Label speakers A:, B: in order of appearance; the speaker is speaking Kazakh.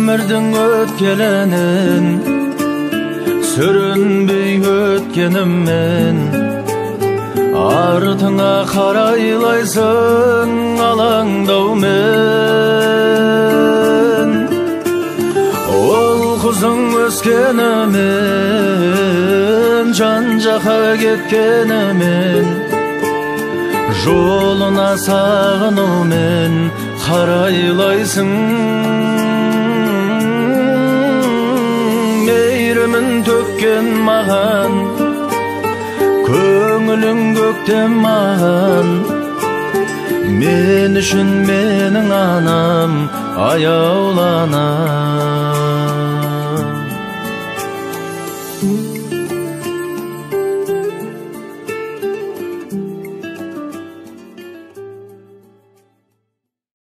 A: ömürдің өткеленін сүрінбей өткеніммен артыңа қарайлайсың алаңдаумен ол құзың өскенімен жан-жаққа кеткенімен жолына сағынумен қарайлайсың мейірімін төккен маған көңілің көктем маған мен үшін менің анам аяуланам